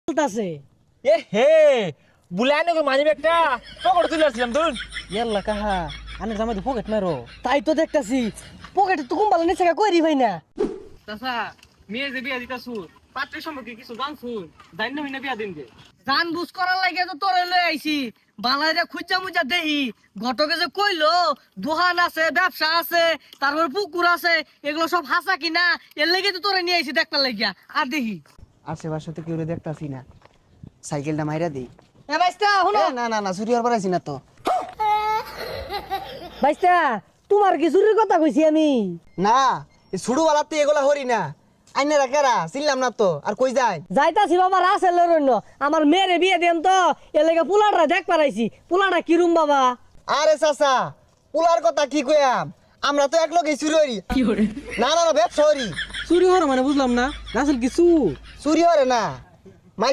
বলতাছে এ হে বুলানো কো মানি ব্যাগটা পকেটে তুলে আসলাম তুই ইয়াল্লা কাহা আনে জামাই পকেট মারো তাই তো দেখতাছি পকেটে তো কুম্বালা নিচে কইরি ভাই না চাচা মেয়ে যে বিয়া দিতাছু পাত্রের সম্পর্কে কিছু জানছু জানি না বিয়া দিন যে জান বুঝ করার লাগে তো তোরে লই আইছি বালাইরে খুঁজা মুজা দেহি ঘটকে যে কইলো দোকান আছে ব্যবসা আছে তারপর পুকুর আছে এগুলো সব হাসা কিনা এর লাগি তো তোরে নিয়ে আইছি দেখতে লাগিয়া আর দেহি আশেপাশে তো কেউ দেখতাছি না সাইকেলটা মাইরা দেই এ বাইস্তা শুনো না না না চুরি হওয়ার পারাইছি না তো বাইস্তা তোমার কি চুরির কথা কইছি আমি না এই ছুড়ুওয়ালাতে এগুলা হরি না আইনে রাখারা চিনলাম না তো আর কই যায় যাইতাছি বাবা রাসেল রন্য আমার মেয়েরে বিয়ে দেন তো এর লাগে পুলাটা দেখ পারাইছি পুলাটা কিরুম বাবা আরে চাচা পুলার কথা কি কইয়াম আমরা তো এক লগে চুরি হরি না না না ব্যবসা হরি চুরি হর মানে বুঝলাম না রাসেল কিছু চুরি হরে না মাইসে